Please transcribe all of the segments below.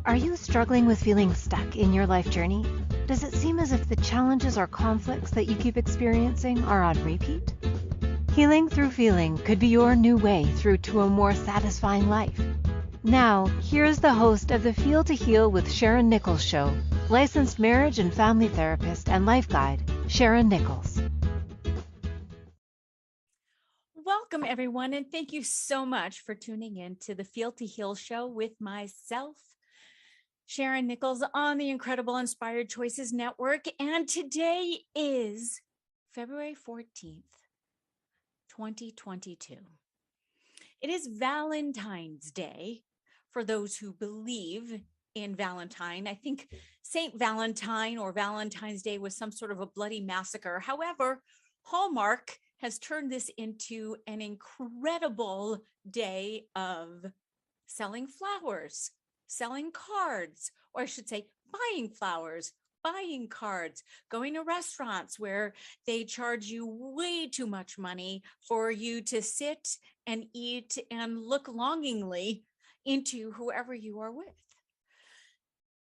Are you struggling with feeling stuck in your life journey? Does it seem as if the challenges or conflicts that you keep experiencing are on repeat? Healing through feeling could be your new way through to a more satisfying life. Now, here's the host of the Feel to Heal with Sharyn Nichols show, licensed marriage and family therapist and life guide, Sharyn Nichols. Welcome, everyone, and thank you so much for tuning in to the Feel to Heal show with myself, Sharyn Nichols, on the Incredible Inspired Choices Network. And today is February 14th, 2022. It is Valentine's Day for those who believe in Valentine. I think Saint Valentine or Valentine's Day was some sort of a bloody massacre. However, Hallmark has turned this into an incredible day of selling flowers, selling cards, or I should say buying flowers, buying cards, going to restaurants where they charge you way too much money for you to sit and eat and look longingly into whoever you are with.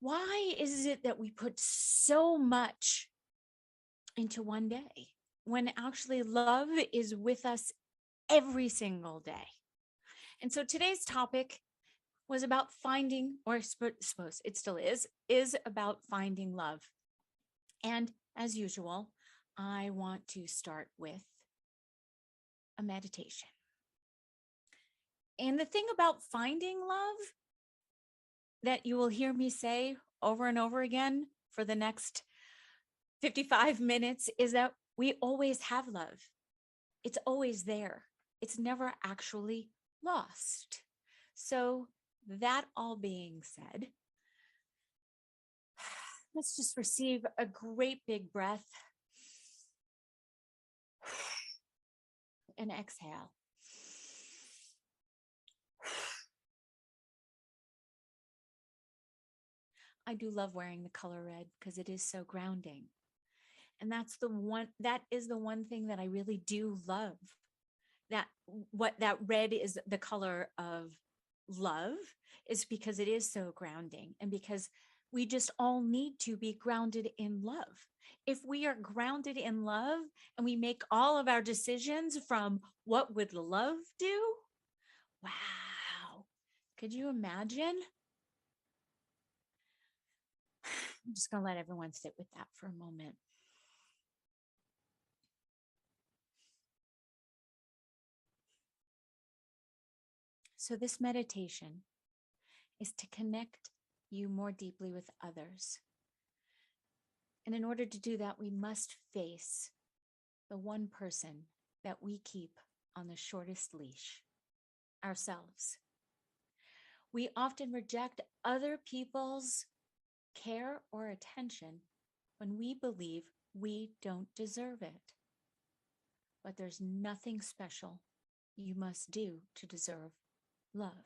Why is it that we put so much into one day when actually love is with us every single day? And so today's topic was about finding, or I suppose it still is about finding love. And as usual, I want to start with a meditation. And the thing about finding love that you will hear me say over and over again for the next 55 minutes is that we always have love. It's always there. It's never actually lost. So that all being said, let's just receive a great big breath and exhale. I do love wearing the color red because it is so grounding. And that is the one thing that I really do love. That red is the color of love, is because it is so grounding, and because we just all need to be grounded in love. If we are grounded in love and we make all of our decisions from what would love do? Wow. Could you imagine? I'm just going to let everyone sit with that for a moment. So this meditation is to connect you more deeply with others. And in order to do that, we must face the one person that we keep on the shortest leash, ourselves. We often reject other people's care or attention when we believe we don't deserve it. But there's nothing special you must do to deserve love.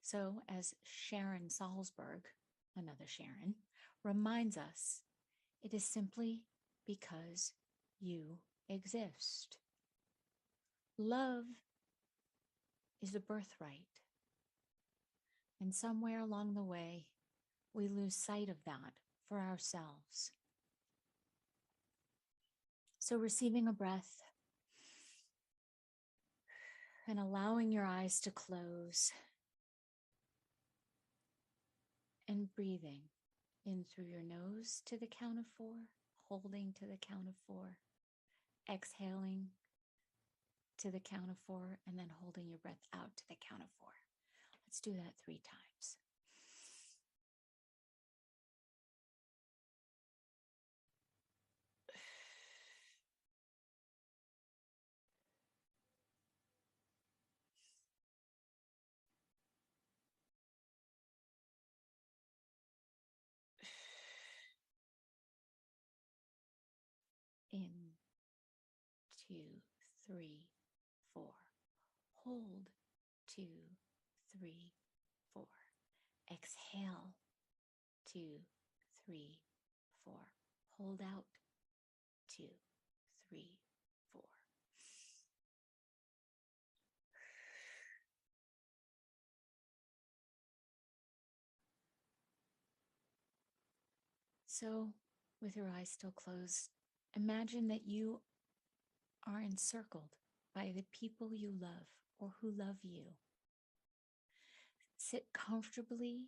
So, as Sharon Salzberg, another Sharyn, reminds us, it is simply because you exist. Love is a birthright. And somewhere along the way, we lose sight of that for ourselves. So receiving a breath and allowing your eyes to close and breathing in through your nose to the count of 4, holding to the count of 4, exhaling to the count of 4, and then holding your breath out to the count of 4. Let's do that 3 times. In, 2, 3, 4. Hold, 2, 3, 4. Exhale, 2, 3, 4. Hold out, 2, 3, 4. So, with your eyes still closed, imagine that you are encircled by the people you love or who love you. Sit comfortably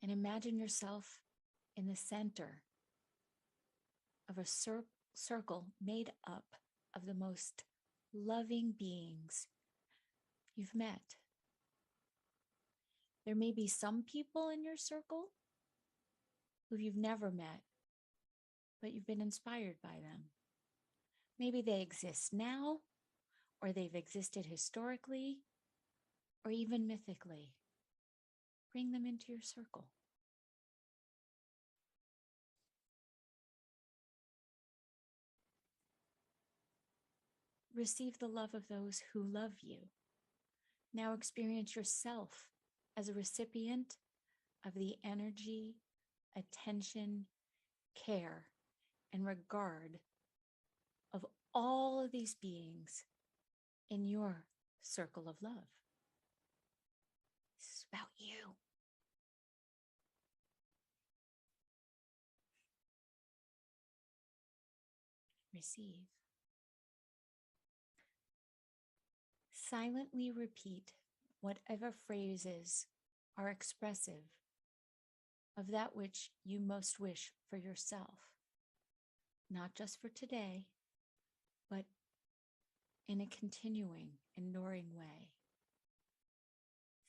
and imagine yourself in the center of a circle made up of the most loving beings you've met. There may be some people in your circle who you've never met, but you've been inspired by them. Maybe they exist now, or they've existed historically, or even mythically. Bring them into your circle. Receive the love of those who love you. Now experience yourself as a recipient of the energy, attention, care, and regard of all of these beings in your circle of love. This is about you. Receive. Silently repeat whatever phrases are expressive of that which you most wish for yourself, not just for today, but in a continuing, enduring way.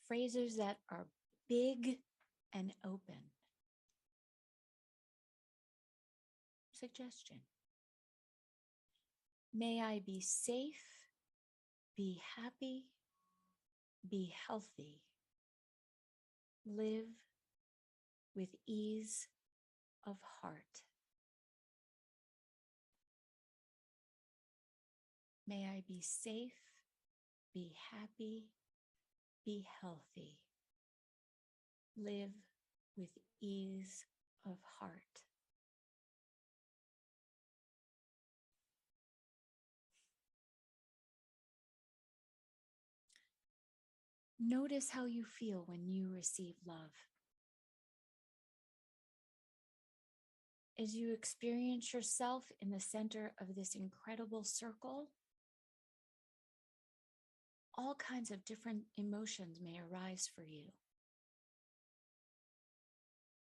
Phrases that are big and open. Suggestion. May I be safe, be happy, be healthy, live with ease of heart. May I be safe, be happy, be healthy, live with ease of heart. Notice how you feel when you receive love. As you experience yourself in the center of this incredible circle, all kinds of different emotions may arise for you.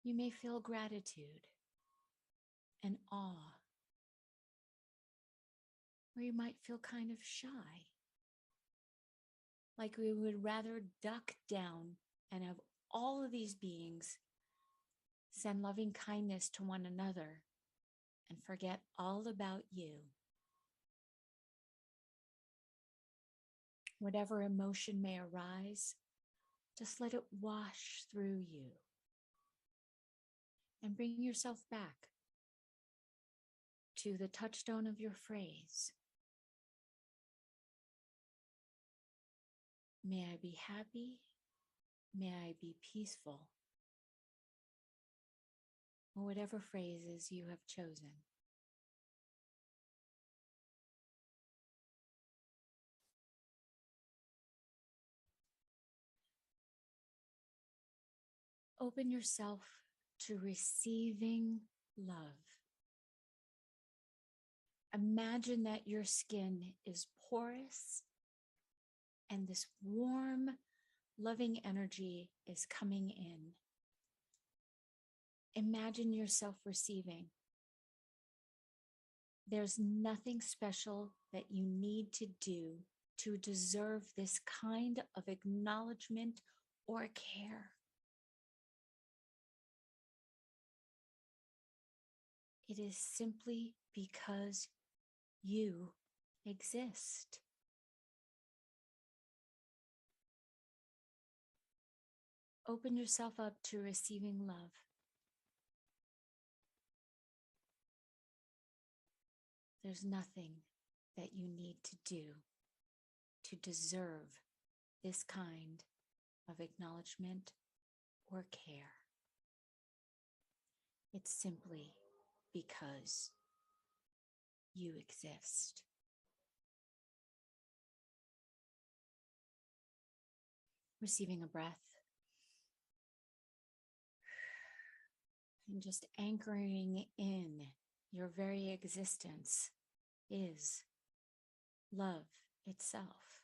You may feel gratitude and awe, or you might feel kind of shy, like we would rather duck down and have all of these beings send loving kindness to one another and forget all about you. Whatever emotion may arise, just let it wash through you and bring yourself back to the touchstone of your phrase. May I be happy, may I be peaceful, or whatever phrases you have chosen. Open yourself to receiving love. Imagine that your skin is porous and this warm, loving energy is coming in. Imagine yourself receiving. There's nothing special that you need to do to deserve this kind of acknowledgement or care. It is simply because you exist. Open yourself up to receiving love. There's nothing that you need to do to deserve this kind of acknowledgement or care. It's simply because you exist. Receiving a breath. And just anchoring in your very existence is love itself.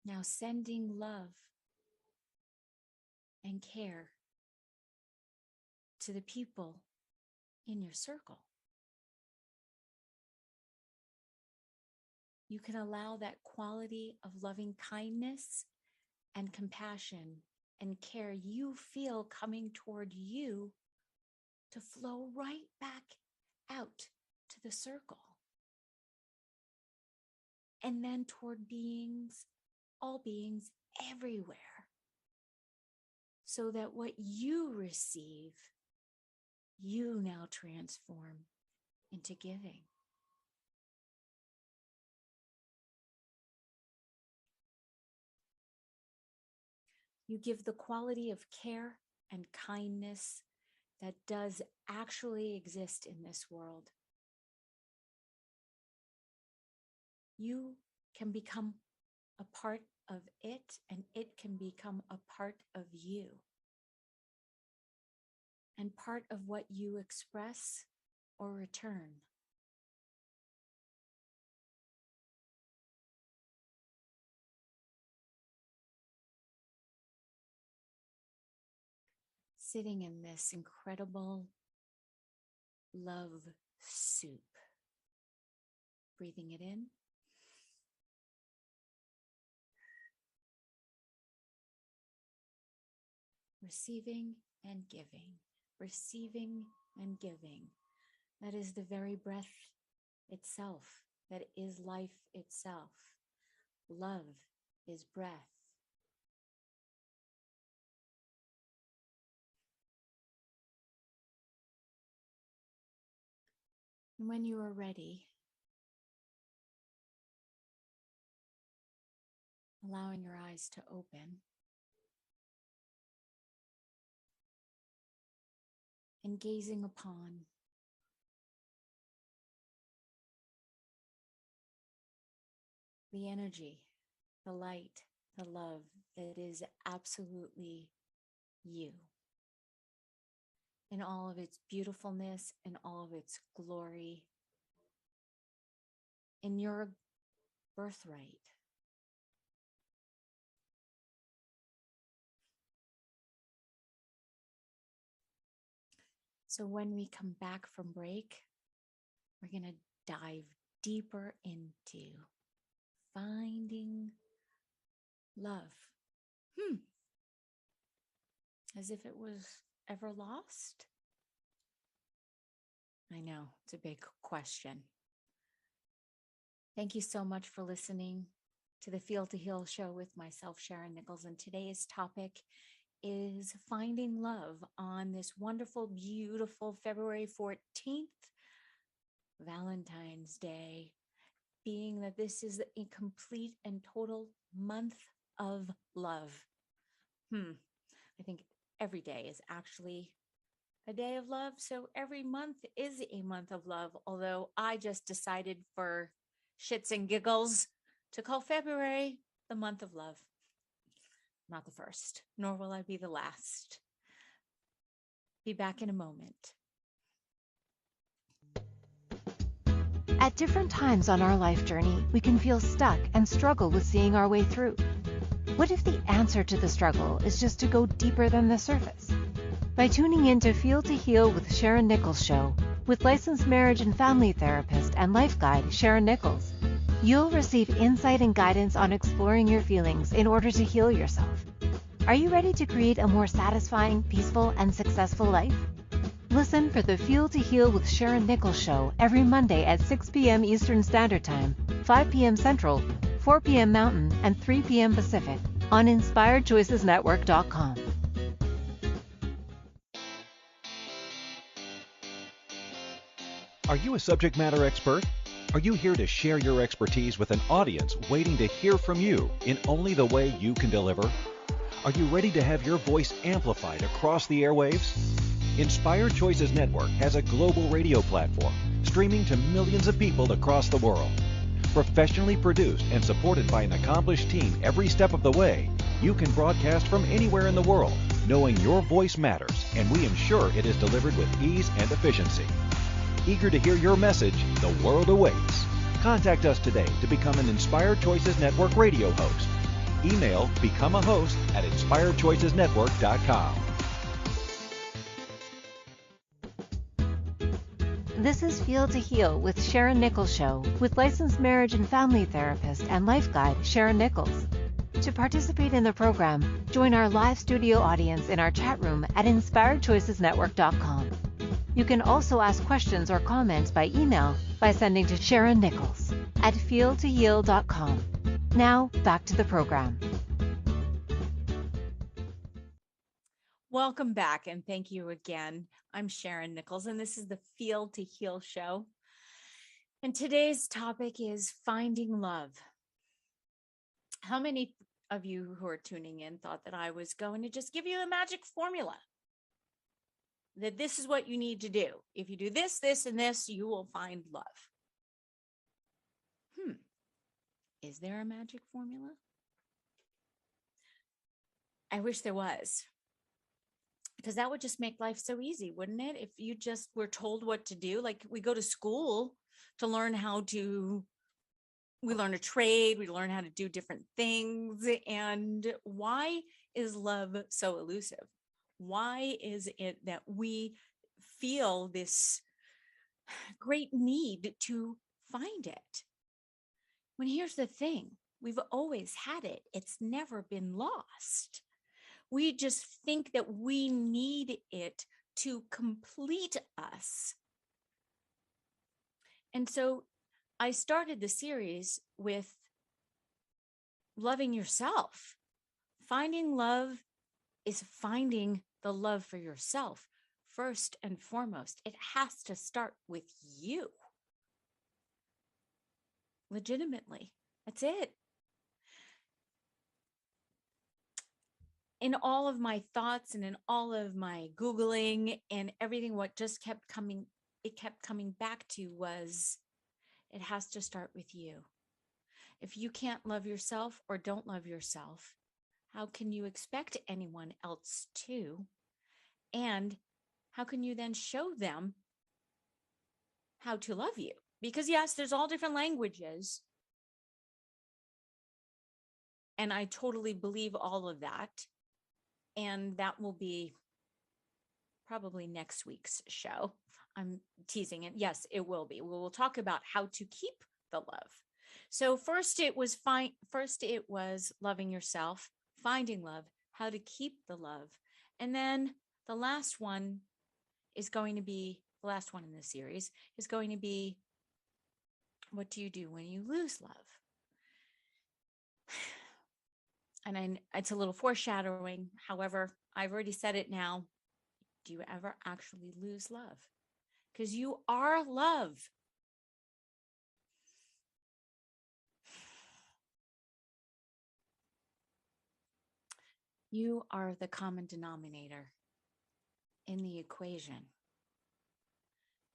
Now sending love and care to the people in your circle. You can allow that quality of loving kindness and compassion and care you feel coming toward you to flow right back out to the circle. And then toward all beings everywhere. So that what you receive, you now transform into giving. You give the quality of care and kindness that does actually exist in this world. You can become a part of it, and it can become a part of you. And part of what you express or return. Sitting in this incredible love soup. Breathing it in. Receiving and giving. Receiving and giving. That is the very breath itself. That is life itself. Love is breath. And when you are ready, allowing your eyes to open and gazing upon the energy, the light, the love that is absolutely you. In all of its beautifulness, in all of its glory, in your birthright. So when we come back from break, we're going to dive deeper into finding love. As if it was ever lost? I know, it's a big question. Thank you so much for listening to the Feel to Heal show with myself, Sharyn Nichols. And today's topic is finding love on this wonderful, beautiful February 14th, Valentine's Day, being that this is a complete and total month of love. I think every day is actually a day of love. So every month is a month of love, although I just decided for shits and giggles to call February the month of love. Not the first, nor will I be the last. Be back in a moment. At different times on our life journey, we can feel stuck and struggle with seeing our way through. What if the answer to the struggle is just to go deeper than the surface? By tuning in to Feel to Heal with Sharyn Nichols show, with licensed marriage and family therapist and life guide Sharyn Nichols, you'll receive insight and guidance on exploring your feelings in order to heal yourself. Are you ready to create a more satisfying, peaceful, and successful life? Listen for the Feel to Heal with Sharyn Nichols show every Monday at 6 p.m. Eastern Standard Time, 5 p.m. Central, 4 p.m. Mountain, and 3 p.m. Pacific on InspiredChoicesNetwork.com. Are you a subject matter expert? Are you here to share your expertise with an audience waiting to hear from you in only the way you can deliver? Are you ready to have your voice amplified across the airwaves? Inspired Choices Network has a global radio platform streaming to millions of people across the world. Professionally produced and supported by an accomplished team every step of the way, You can broadcast from anywhere in the world, knowing your voice matters, and we ensure it is delivered with ease and efficiency. Eager to hear your message, the world awaits. Contact us today to become an Inspired Choices Network radio host. Email becomeahost@inspiredchoicesnetwork.com. This is Feel to Heal with Sharyn Nichols Show with licensed marriage and family therapist and life guide Sharyn Nichols. To participate in the program, join our live studio audience in our chat room at inspiredchoicesnetwork.com. You can also ask questions or comments by email by sending to Sharyn Nichols at feeltoheal.com. Now, back to the program. Welcome back, and thank you again. I'm Sharyn Nichols, and this is the Feel to Heal show. And today's topic is finding love. How many of you who are tuning in thought that I was going to just give you a magic formula? That this is what you need to do. If you do this, this, and this, you will find love. Is there a magic formula? I wish there was. Because that would just make life so easy, wouldn't it? If you just were told what to do, like we go to school to learn we learn a trade, we learn how to do different things. And why is love so elusive? Why is it that we feel this great need to find it? When here's the thing, we've always had it. It's never been lost. We just think that we need it to complete us. And so I started the series with loving yourself. Finding love is finding the love for yourself first and foremost. It has to start with you. Legitimately. That's it. In all of my thoughts and in all of my Googling and everything, what just kept coming back to was, it has to start with you. If you can't love yourself or don't love yourself, how can you expect anyone else to? And how can you then show them how to love you? Because yes, there's all different languages. And I totally believe all of that. And that will be probably next week's show. I'm teasing it. Yes, it will be. We will talk about how to keep the love. So first it was loving yourself, finding love, how to keep the love. And then the last one in the series is going to be, what do you do when you lose love? And it's a little foreshadowing. However, I've already said it now. Do you ever actually lose love? Because you are love. You are the common denominator in the equation.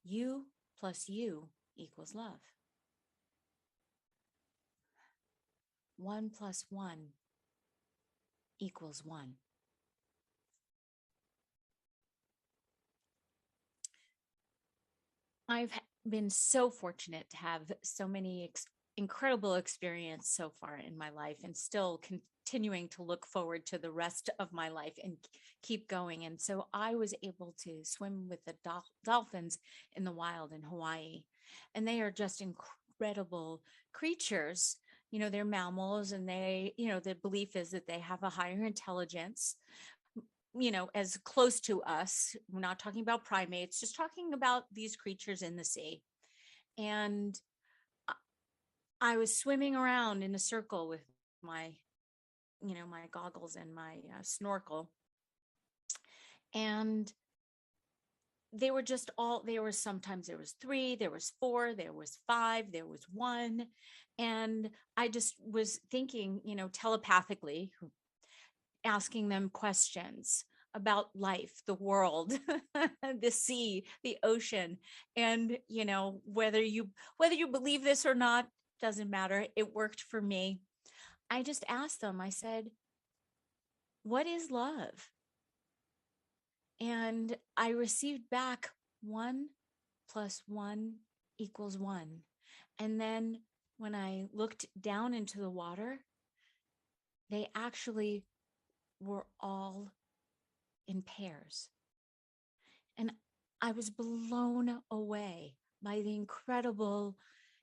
You plus you equals love. 1 + 1 = 1. I've been so fortunate to have so many incredible experience so far in my life, and still continuing to look forward to the rest of my life and keep going. And so I was able to swim with the dolphins in the wild in Hawaii, and they are just incredible creatures. They're mammals, and the belief is that they have a higher intelligence, as close to us. We're not talking about primates, just talking about these creatures in the sea. And I was swimming around in a circle with my goggles and my snorkel. And sometimes there was 3, there was 4, there was 5, there was 1. And I just was thinking, telepathically, asking them questions about life, the world, the sea, the ocean. And, whether you believe this or not, doesn't matter. It worked for me. I just asked them, I said, what is love? And I received back 1 + 1 = 1. And then when I looked down into the water, they actually were all in pairs. And I was blown away by the incredible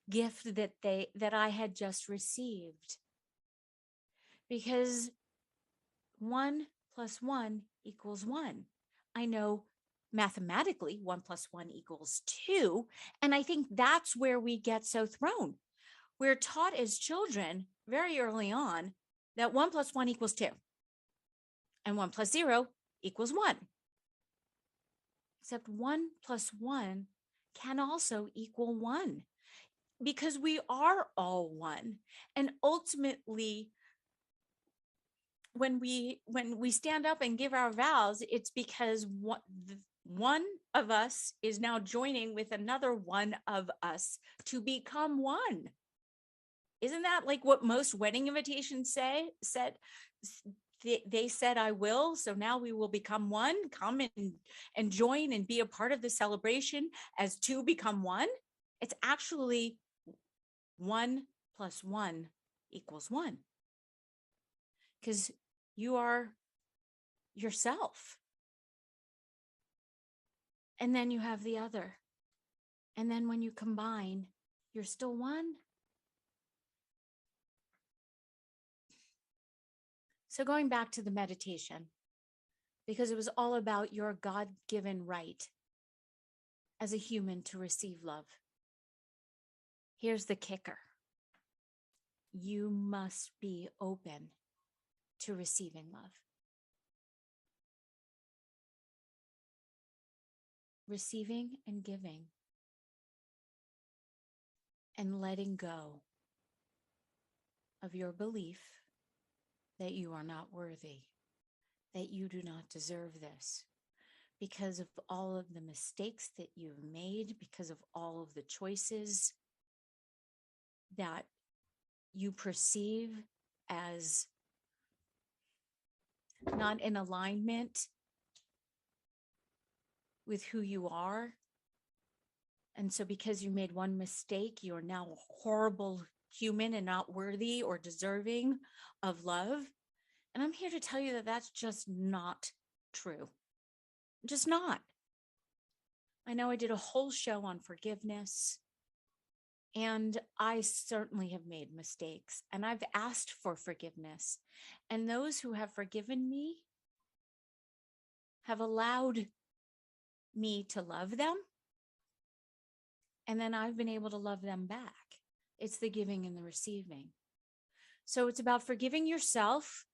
gift that I had just received. Because 1 + 1 = 1. I know mathematically 1 + 1 = 2. And I think that's where we get so thrown. We're taught as children very early on that 1 + 1 = 2. And 1 + 0 = 1. Except 1 + 1 can also equal 1, because we are all one. And ultimately, when we stand up and give our vows, it's because one of us is now joining with another one of us to become one. Isn't that like what most wedding invitations said? They said, I will. So now we will become one. Come and join and be a part of the celebration as two become one. It's actually 1 + 1 = 1. Because you are yourself. And then you have the other. And then when you combine, you're still one. So going back to the meditation, because it was all about your God-given right as a human to receive love. Here's the kicker. You must be open to receiving love. Receiving and giving and letting go of your belief that you are not worthy, that you do not deserve this, because of all of the mistakes that you've made, because of all of the choices that you perceive as not in alignment with who you are. And so because you made one mistake, you're now a horrible human and not worthy or deserving of love. And I'm here to tell you that that's just not true. Just not. I know I did a whole show on forgiveness, and I certainly have made mistakes, and I've asked for forgiveness. And those who have forgiven me have allowed me to love them. And then I've been able to love them back. It's the giving and the receiving. So it's about forgiving yourself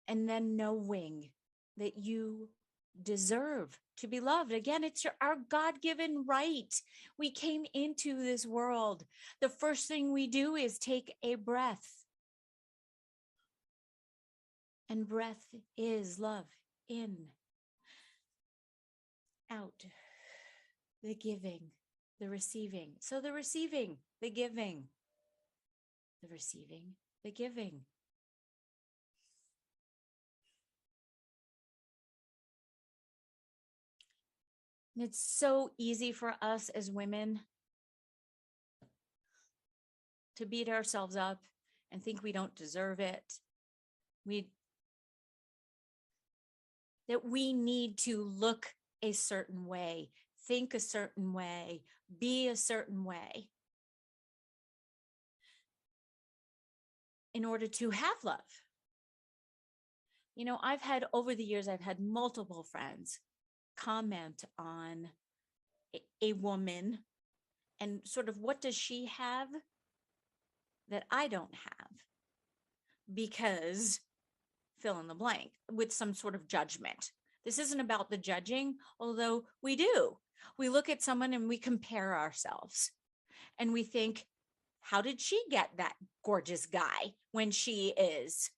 and then knowing that you deserve to be loved. Again, it's our God-given right. We came into this world. The first thing we do is take a breath. And breath is love. In, out, the giving, the receiving. So the receiving, the giving, the receiving, the giving. And it's so easy for us as women to beat ourselves up and think we don't deserve it. That we need to look a certain way, think a certain way, be a certain way in order to have love. You know, over the years, I've had multiple friends comment on a woman and sort of, what does she have that I don't have? Because fill in the blank, with some sort of judgment. This isn't about the judging, although we do. We look at someone and we compare ourselves and we think, how did she get that gorgeous guy when she is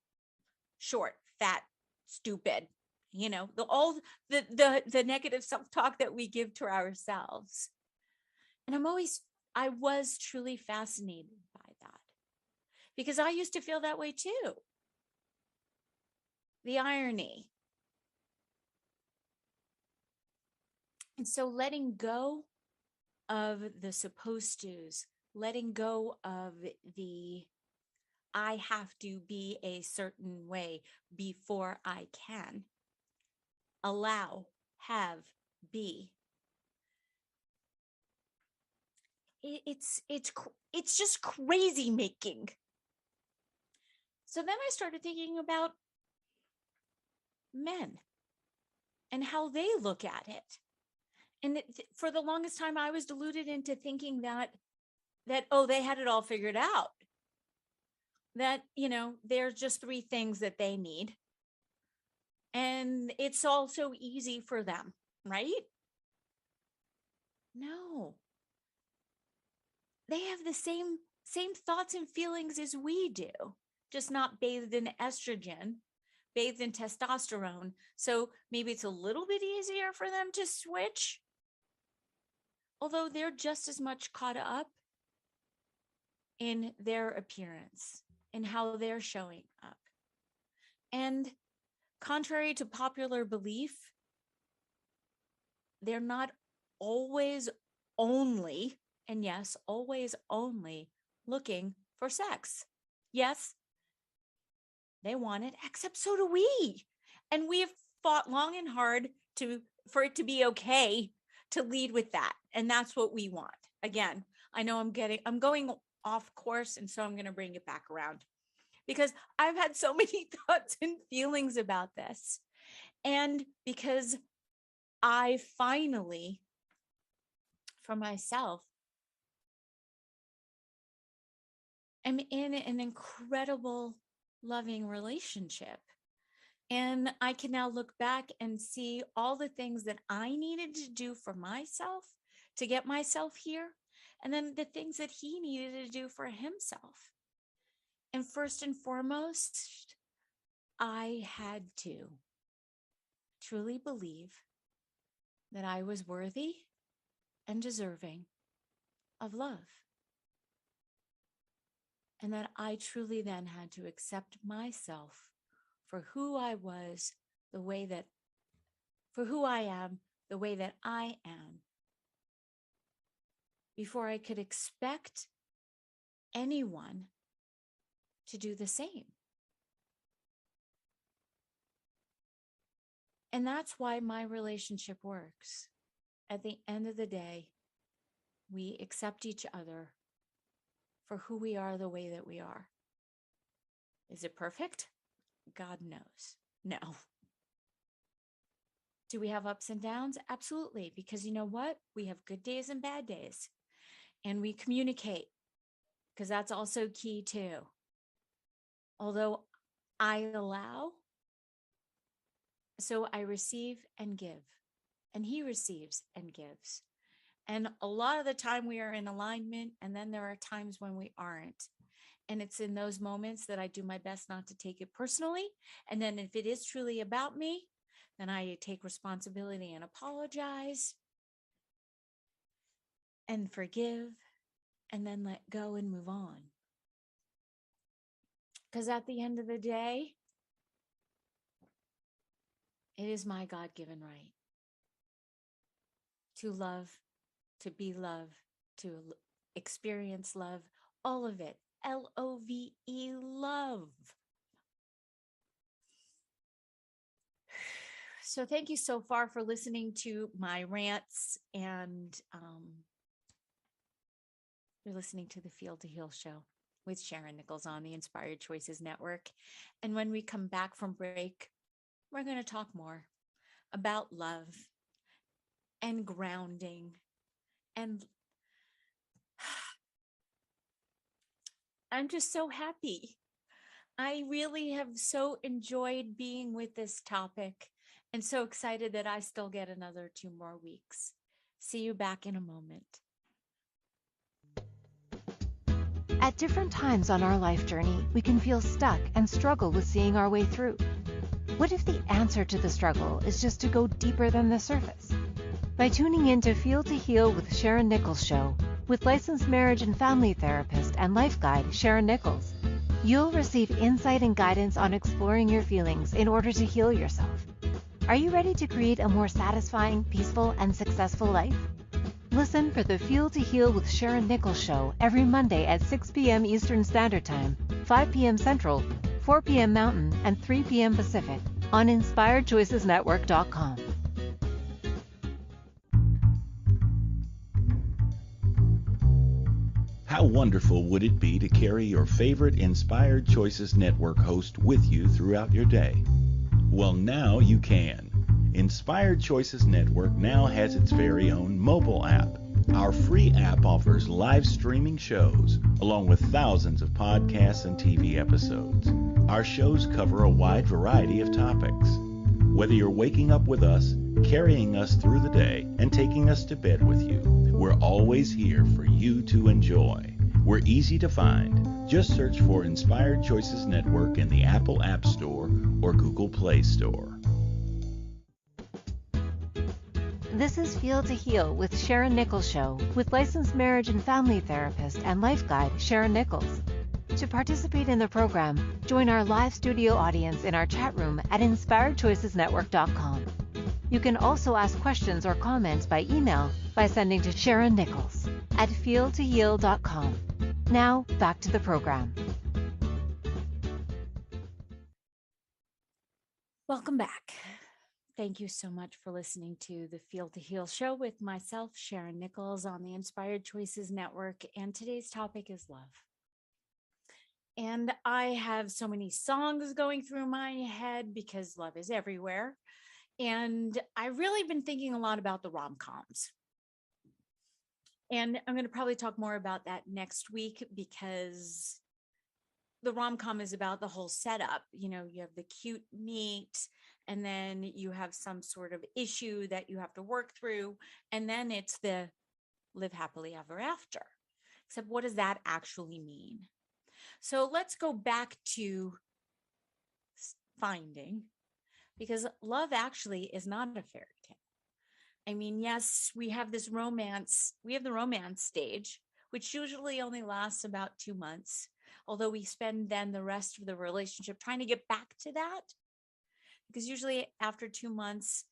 short, fat, stupid? You know, all the negative self-talk that we give to ourselves. And I was truly fascinated by that, because I used to feel that way too. The irony. And so letting go of the supposed to's, letting go of the I have to be a certain way before I can. Allow, have, be. It's just crazy making. So then I started thinking about men and how they look at it. And for the longest time, I was deluded into thinking that, oh, they had it all figured out. That, there's just 3 things that they need. And it's all so easy for them, right? No. They have the same thoughts and feelings as we do, just not bathed in estrogen, bathed in testosterone. So maybe it's a little bit easier for them to switch. Although they're just as much caught up in their appearance and how they're showing up. And contrary to popular belief, they're not always only, and yes, always only looking for sex. Yes, they want it, except so do we. And we have fought long and hard for it to be okay to lead with that. And that's what we want. Again, I know I'm going off course, and so I'm going to bring it back around because I've had so many thoughts and feelings about this. And because I finally, for myself, am in an incredible, loving relationship. And I can now look back and see all the things that I needed to do for myself to get myself here, and then the things that he needed to do for himself. And first and foremost, I had to truly believe that I was worthy and deserving of love. And that I truly then had to accept myself for who I was, for who I am, the way that I am, before I could expect anyone to do the same. And that's why my relationship works. At the end of the day, we accept each other for who we are, the way that we are. Is it perfect? God knows. No. Do we have ups and downs? Absolutely. Because you know what? We have good days and bad days. And we communicate, because that's also key too. Although I allow, so I receive and give. And he receives and gives. And a lot of the time we are in alignment, and then there are times when we aren't. And it's in those moments that I do my best not to take it personally. And then if it is truly about me, then I take responsibility and apologize and forgive, and then let go and move on. Because at the end of the day, it is my God-given right to love, to be love, to experience love, all of it. L-O-V-E, love. So thank you so far for listening to my rants, and you're listening to the Feel to Heal show with Sharyn Nichols on the Inspired Choices Network. And when we come back from break, we're going to talk more about love and grounding. And I'm just so happy. I really have so enjoyed being with this topic, and so excited that I still get another 2 more weeks. See you back in a moment. At different times on our life journey, we can feel stuck and struggle with seeing our way through. What if the answer to the struggle is just to go deeper than the surface? By tuning in to Feel to Heal with Sharyn Nichols show, with licensed marriage and family therapist and life guide Sharyn Nichols, You'll receive insight and guidance on exploring your feelings in order to heal yourself. Are you ready to create a more satisfying, peaceful, and successful life? Listen for the Feel to Heal with Sharyn Nichols show every Monday at 6 p.m. Eastern Standard Time, 5 p.m. Central, 4 p.m. Mountain, and 3 p.m. Pacific on InspiredChoicesNetwork.com. How wonderful would it be to carry your favorite Inspired Choices Network host with you throughout your day? Well, now you can. Inspired Choices Network now has its very own mobile app. Our free app offers live streaming shows, along with thousands of podcasts and TV episodes. Our shows cover a wide variety of topics. Whether you're waking up with us, carrying us through the day, and taking us to bed with you, we're always here for you to enjoy. We're easy to find. Just search for Inspired Choices Network in the Apple App Store or Google Play Store. This is Feel to Heal with Sharyn Nichols Show with licensed marriage and family therapist and life guide Sharyn Nichols. To participate in the program, join our live studio audience in our chat room at InspiredChoicesNetwork.com. You can also ask questions or comments by email by sending to Sharyn Nichols at feeltoheal.com. Now, back to the program. Welcome back. Thank you so much for listening to the Feel to Heal show with myself, Sharyn Nichols, on the Inspired Choices Network. And today's topic is love. And I have so many songs going through my head because love is everywhere. And I've really been thinking a lot about the rom-coms. And I'm going to probably talk more about that next week because the rom-com is about the whole setup. You know, you have the cute meet, and then you have some sort of issue that you have to work through. And then it's the live happily ever after. Except what does that actually mean? So let's go back to finding, because love actually is not a fairy tale. I mean, yes, we have this romance. We have the romance stage, which usually only lasts about 2 months, although we spend then the rest of the relationship trying to get back to that. Because usually after 2 months,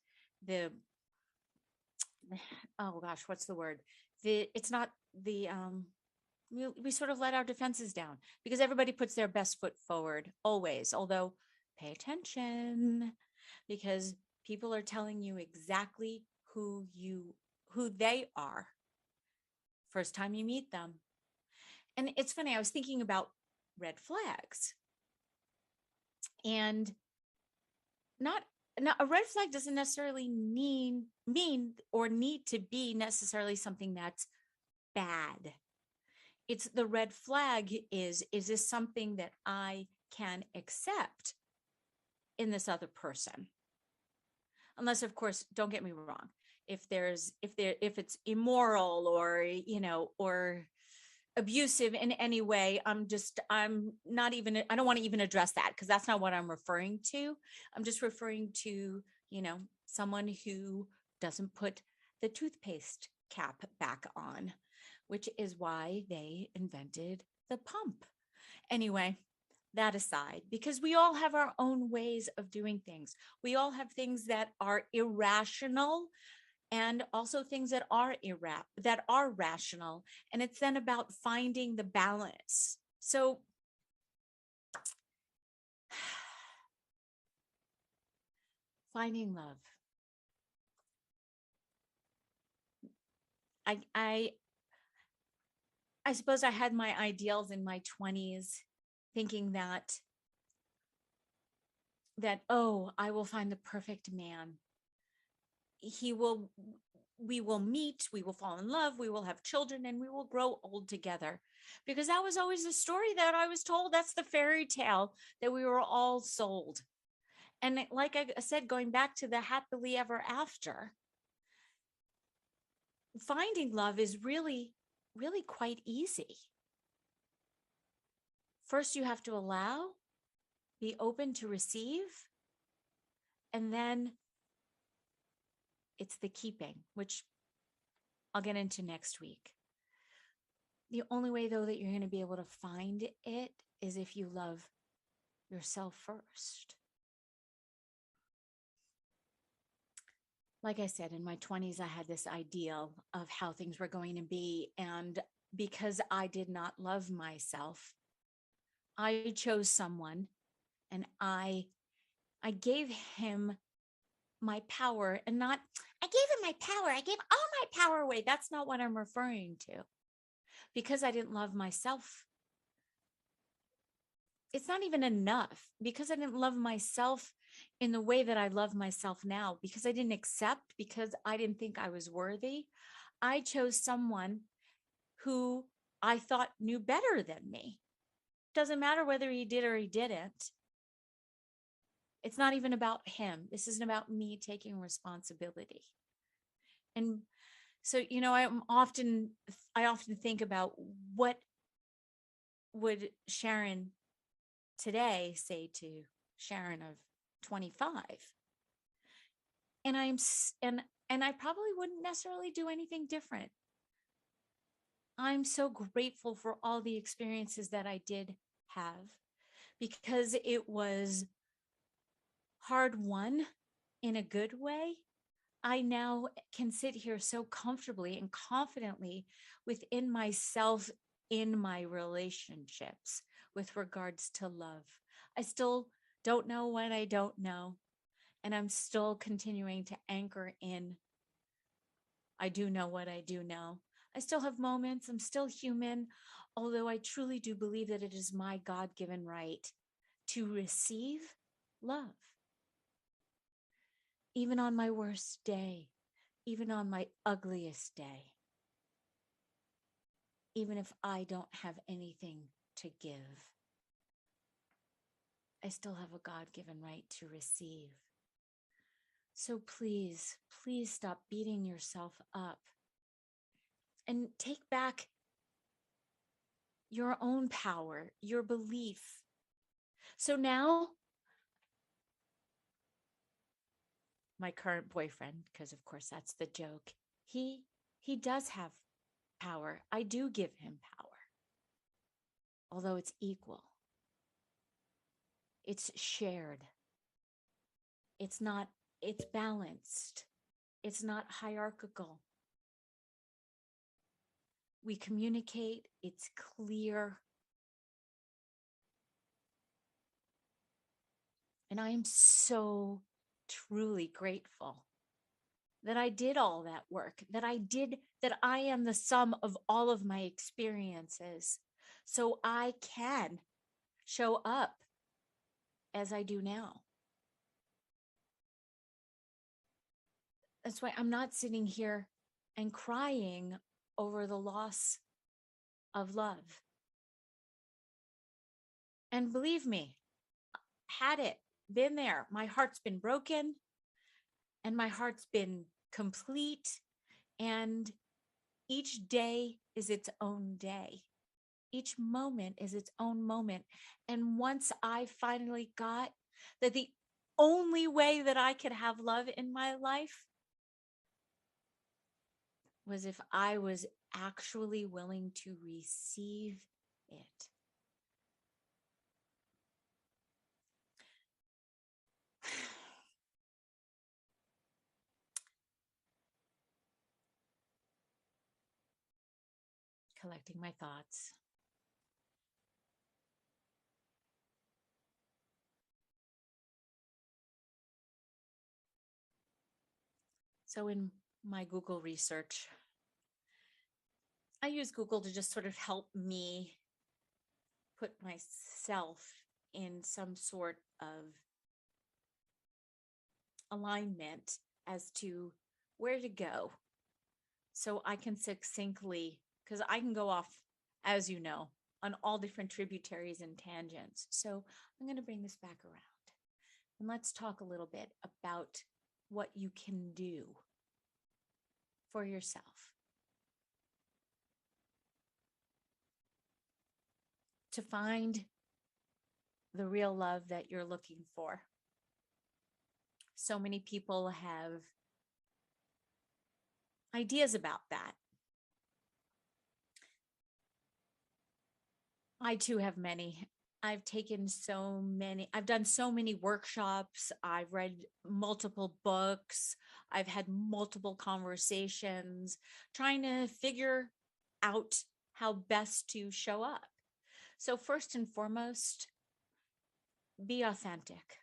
what's the word? We sort of let our defenses down because everybody puts their best foot forward always. Although pay attention, because people are telling you exactly who they are first time you meet them. And it's funny, I was thinking about red flags. And a red flag doesn't necessarily mean or need to be necessarily something that's bad. It's the red flag is this something that I can accept in this other person? Unless, of course, don't get me wrong, if it's immoral or, or abusive in any way, I don't want to even address that because that's not what I'm referring to. I'm just referring to, someone who doesn't put the toothpaste cap back on, which is why they invented the pump. Anyway, that aside, because we all have our own ways of doing things. We all have things that are irrational and also things that are rational. And it's then about finding the balance. So finding love. I suppose I had my ideals in my 20s, thinking that, I will find the perfect man. We will meet, we will fall in love, we will have children, and we will grow old together. Because that was always the story that I was told. That's the fairy tale that we were all sold. And like I said, going back to the happily ever after, finding love is really, really quite easy. First, you have to allow, be open to receive, and then it's the keeping, which I'll get into next week. The only way, though, that you're going to be able to find it is if you love yourself first. Like I said, in my 20s, I had this ideal of how things were going to be. And because I did not love myself, I chose someone and I gave him my power, and not, I gave him my power. I gave all my power away. That's not what I'm referring to. Because I didn't love myself, it's not even enough. Because I didn't love myself in the way that I love myself now, because I didn't accept, because I didn't think I was worthy, I chose someone who I thought knew better than me. Doesn't matter whether he did or he didn't. It's not even about him. This isn't about me taking responsibility. And so, I often think about, what would Sharyn today say to Sharyn of 25? And I probably wouldn't necessarily do anything different. I'm so grateful for all the experiences that I did have, because it was hard won in a good way. I now can sit here so comfortably and confidently within myself in my relationships with regards to love. I still don't know what I don't know, and I'm still continuing to anchor in. I do know what I do know. I still have moments. I'm still human, although I truly do believe that it is my God-given right to receive love. Even on my worst day, even on my ugliest day, even if I don't have anything to give, I still have a God-given right to receive. So please, please stop beating yourself up and take back your own power, your belief. So now, my current boyfriend, because of course that's the joke, he does have power. I do give him power, although it's equal. It's shared. It's balanced. It's not hierarchical. We communicate, it's clear. And I am so truly grateful that I did all that work, that I am the sum of all of my experiences, so I can show up as I do now. That's why I'm not sitting here and crying over the loss of love. And believe me, had it been there, my heart's been broken and my heart's been complete. And each day is its own day. Each moment is its own moment. And once I finally got that the only way that I could have love in my life was if I was actually willing to receive it. Collecting my thoughts. So in my Google research, I use Google to just sort of help me put myself in some sort of alignment as to where to go. So I can succinctly, because I can go off, as you know, on all different tributaries and tangents. So I'm going to bring this back around. And let's talk a little bit about what you can do for yourself. To find the real love that you're looking for. So many people have ideas about that. I too have many. I've taken so many, I've done so many workshops. I've read multiple books. I've had multiple conversations trying to figure out how best to show up. So, first and foremost, be authentic,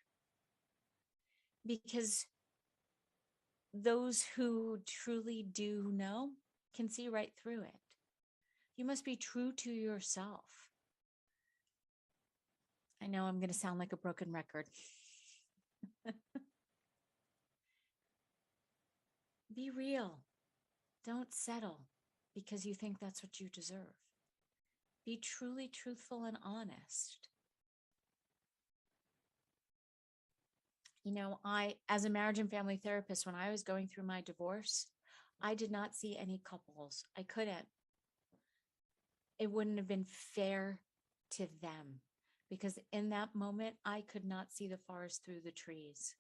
because those who truly do know can see right through it. You must be true to yourself. I know I'm going to sound like a broken record. Be real. Don't settle because you think that's what you deserve. Be truly truthful and honest. You know, as a marriage and family therapist, when I was going through my divorce, I did not see any couples. I couldn't. It wouldn't have been fair to them, because in that moment, I could not see the forest through the trees.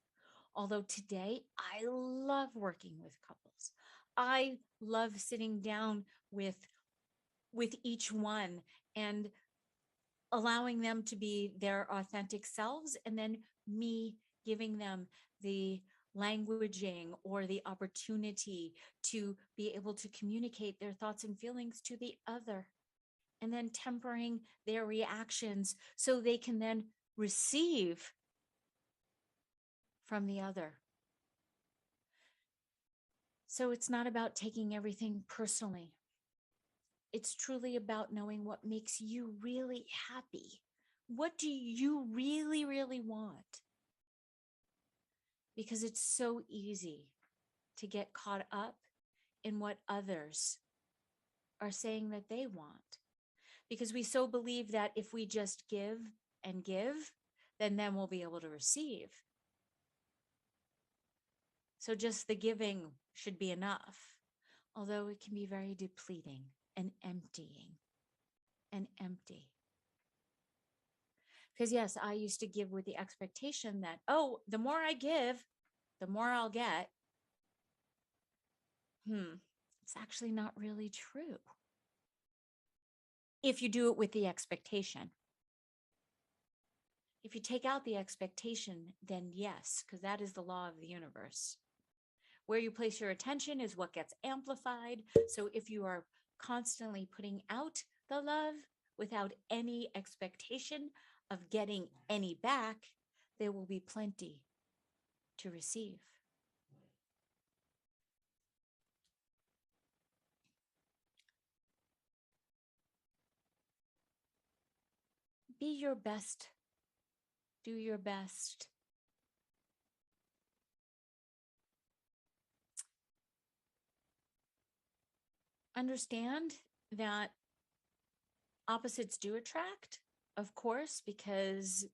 Although today, I love working with couples. I love sitting down with each one and allowing them to be their authentic selves, and then me giving them the languaging or the opportunity to be able to communicate their thoughts and feelings to the other, and then tempering their reactions so they can then receive from the other. So it's not about taking everything personally. It's truly about knowing what makes you really happy. What do you really, really want? Because it's so easy to get caught up in what others are saying that they want. Because we so believe that if we just give and give, then we'll be able to receive. So just the giving should be enough, although it can be very depleting and emptying and empty. Because yes, I used to give with the expectation that, oh, the more I give, the more I'll get. It's actually not really true. If you do it with the expectation. If you take out the expectation, then yes, because that is the law of the universe. Where you place your attention is what gets amplified. So if you are constantly putting out the love without any expectation of getting any back, there will be plenty to receive. Be your best. Do your best. Understand that opposites do attract, of course, because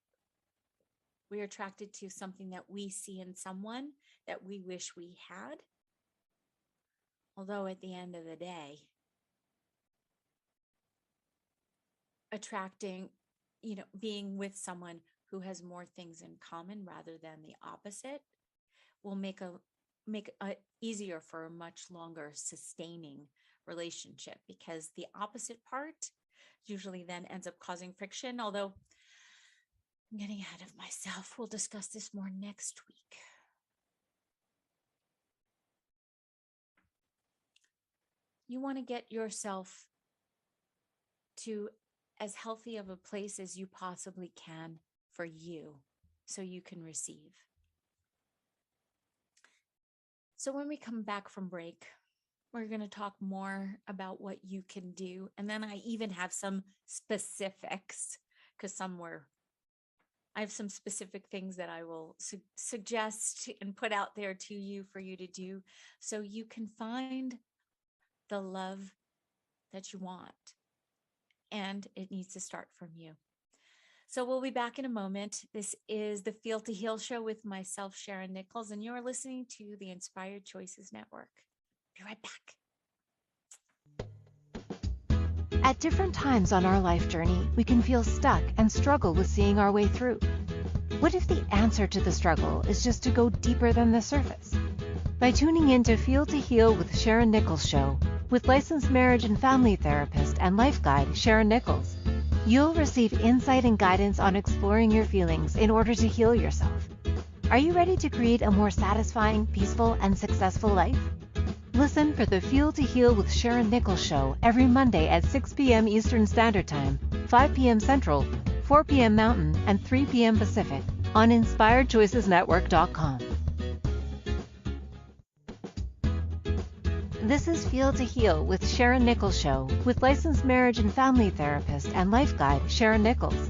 we're attracted to something that we see in someone that we wish we had. Although at the end of the day, attracting, being with someone who has more things in common rather than the opposite will make it easier for a much longer sustaining relationship, because the opposite part usually then ends up causing friction. Although I'm getting ahead of myself. We'll discuss this more next week. You want to get yourself to as healthy of a place as you possibly can for you, so you can receive. So when we come back from break, we're going to talk more about what you can do. And then I even have some specifics, because I have some specific things that I will suggest and put out there to you for you to do, so you can find the love that you want. And it needs to start from you. So we'll be back in a moment. This is the Feel to Heal show with myself, Sharyn Nichols, and you're listening to the Inspired Choices Network. Be right back. At different times on our life journey, we can feel stuck and struggle with seeing our way through. What if the answer to the struggle is just to go deeper than the surface? By tuning in to Feel to Heal with Sharyn Nichols show, with licensed marriage and family therapist and life guide Sharyn Nichols, You'll receive insight and guidance on exploring your feelings in order to heal yourself. Are you ready to create a more satisfying, peaceful, and successful life? Listen for the Feel to Heal with Sharyn Nichols show every Monday at 6 p.m. Eastern Standard Time, 5 p.m. Central, 4 p.m. Mountain, and 3 p.m. Pacific on InspiredChoicesNetwork.com. This is Feel to Heal with Sharyn Nichols show with licensed marriage and family therapist and life guide Sharyn Nichols.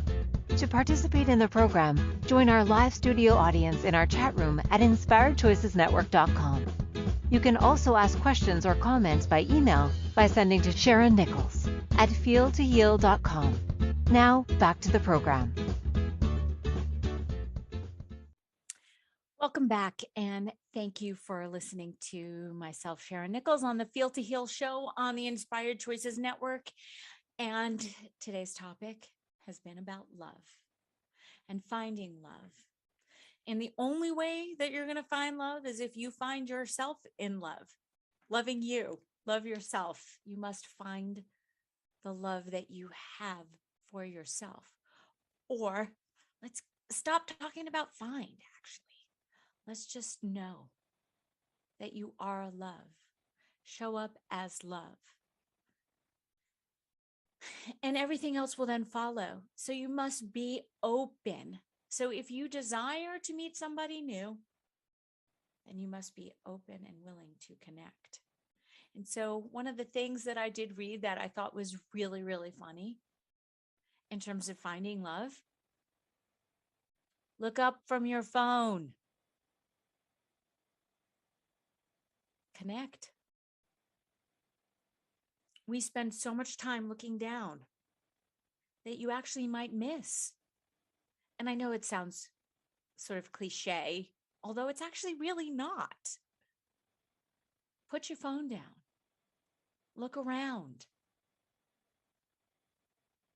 To participate in the program, join our live studio audience in our chat room at InspiredChoicesNetwork.com. You can also ask questions or comments by email by sending to Sharyn Nichols at feeltoheal.com. Now, back to the program. Welcome back, and thank you for listening to myself, Sharyn Nichols, on the Feel to Heal show on the Inspired Choices Network. And today's topic has been about love and finding love. And the only way that you're going to find love is if you find yourself in love, loving you, love yourself. You must find the love that you have for yourself. Or let's stop talking about find, actually. Let's just know that you are love. Show up as love. And everything else will then follow. So you must be open. So if you desire to meet somebody new, then you must be open and willing to connect. And so one of the things that I did read that I thought was really, really funny in terms of finding love, look up from your phone. Connect. We spend so much time looking down that you actually might miss. And I know it sounds sort of cliche, although it's actually really not. Put your phone down. Look around.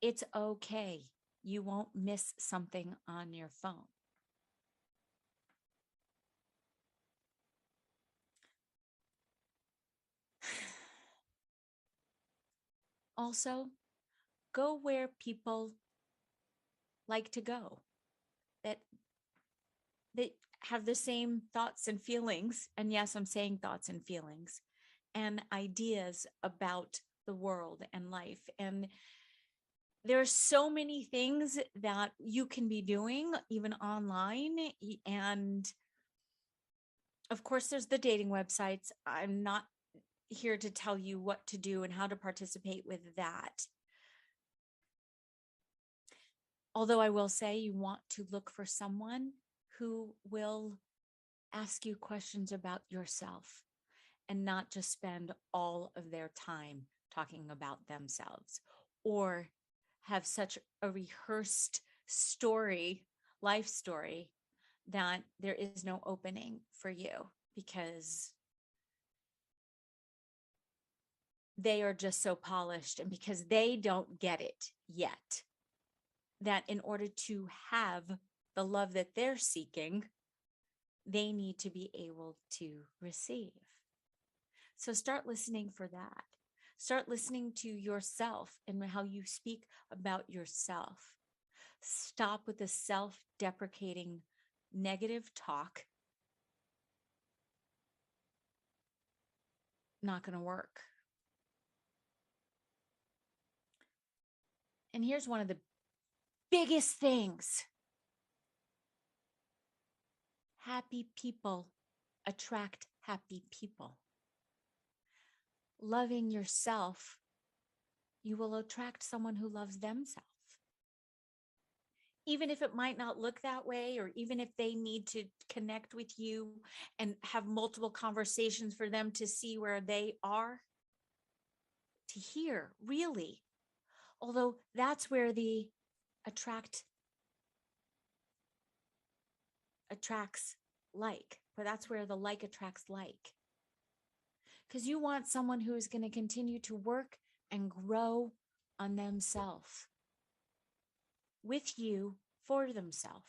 It's okay. You won't miss something on your phone. Also, go where people like to go, that have the same thoughts and feelings. And yes, I'm saying thoughts and feelings and ideas about the world and life. And there are so many things that you can be doing even online. And of course, there's the dating websites. I'm not here to tell you what to do and how to participate with that. Although I will say you want to look for someone who will ask you questions about yourself and not just spend all of their time talking about themselves or have such a rehearsed story, life story, that there is no opening for you because they are just so polished and because they don't get it yet, that in order to have the love that they're seeking, they need to be able to receive. So start listening for that. Start listening to yourself and how you speak about yourself. Stop with the self-deprecating negative talk. Not going to work. And here's one of the biggest things. Happy people attract happy people. Loving yourself, you will attract someone who loves themselves. Even if it might not look that way, or even if they need to connect with you and have multiple conversations for them to see where they are, to hear, really. Although that's where the attracts like, but that's where the like attracts like. Because you want someone who is going to continue to work and grow on themselves, with you, for themselves.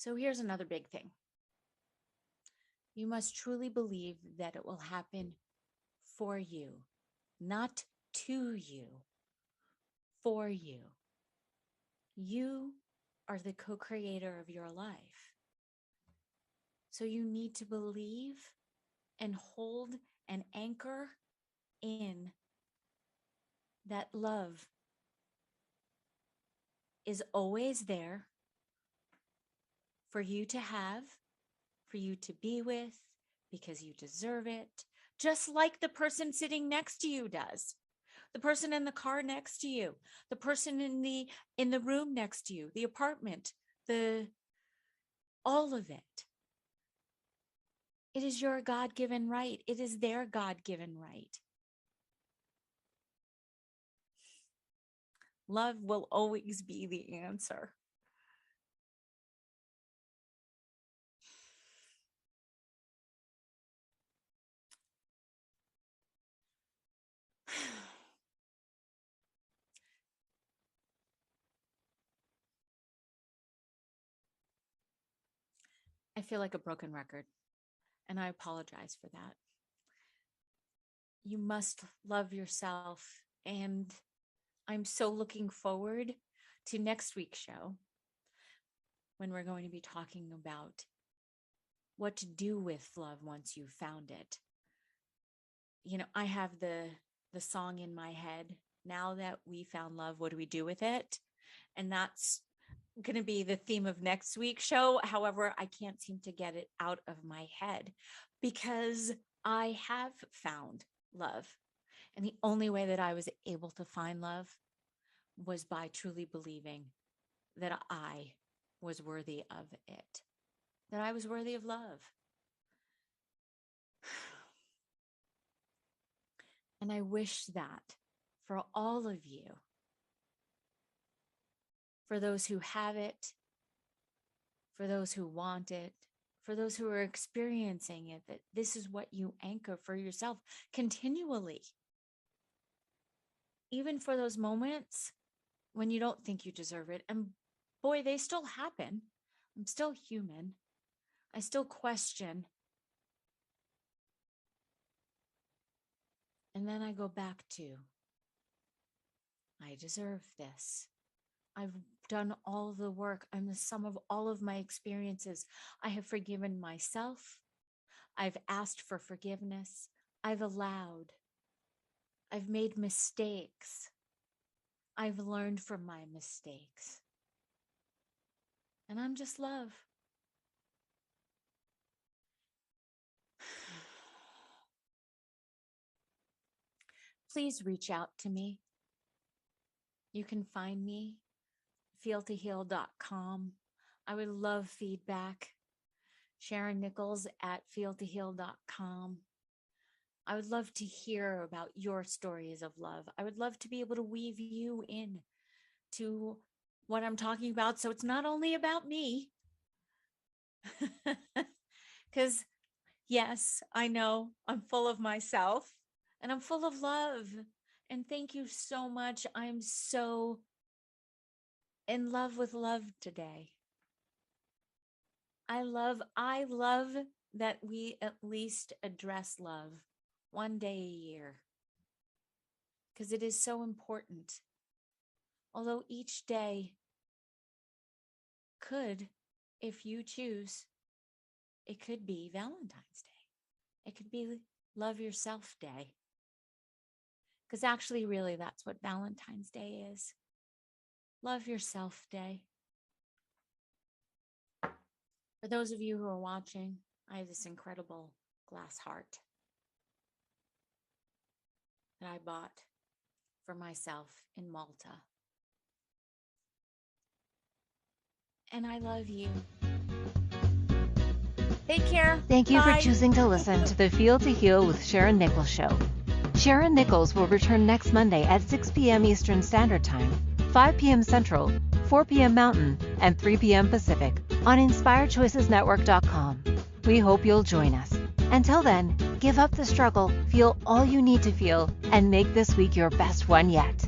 So here's another big thing. You must truly believe that it will happen for you, not to you, for you. You are the co-creator of your life. So you need to believe and hold and anchor in that love is always there for you to have, for you to be with, because you deserve it, just like the person sitting next to you does. The person in the car next to you, the person in the room next to you, the apartment, all of it. It is your God-given right. It is their God-given right. Love will always be the answer. I feel like a broken record, and I apologize for that. You must love yourself, and I'm so looking forward to next week's show when we're going to be talking about what to do with love once you've found it. You know, I have the song in my head, now that we found love, what do we do with it? And that's going to be the theme of next week's show. However, I can't seem to get it out of my head because I have found love. And the only way that I was able to find love was by truly believing that I was worthy of it, that I was worthy of love. And I wish that for all of you, for those who have it, for those who want it, for those who are experiencing it, that this is what you anchor for yourself continually. Even for those moments when you don't think you deserve it. And boy, they still happen. I'm still human. I still question. And then I go back to, I deserve this. I've done all the work. I'm the sum of all of my experiences. I have forgiven myself. I've asked for forgiveness. I've allowed. I've made mistakes. I've learned from my mistakes. And I'm just love. Please reach out to me. You can find me, feeltoheal.com. I would love feedback. Sharyn Nichols at feeltoheal.com. I would love to hear about your stories of love. I would love to be able to weave you in to what I'm talking about. So it's not only about me. Because yes, I know I'm full of myself and I'm full of love. And thank you so much. I'm so in love with love today. I love that we at least address love one day a year, because it is so important. Although each day could, if you choose, it could be Valentine's Day. It could be Love Yourself Day. Because actually, really, that's what Valentine's Day is. Love Yourself Day. For those of you who are watching, I have this incredible glass heart that I bought for myself in Malta. And I love you. Take care. Thank you Bye. for choosing to listen to the Feel to Heal with Sharyn Nichols show. Sharyn Nichols will return next Monday at 6 p.m. Eastern Standard Time, 5 p.m. Central, 4 p.m. Mountain, and 3 p.m. Pacific on InspiredChoicesNetwork.com. We hope you'll join us. Until then, give up the struggle, feel all you need to feel, and make this week your best one yet.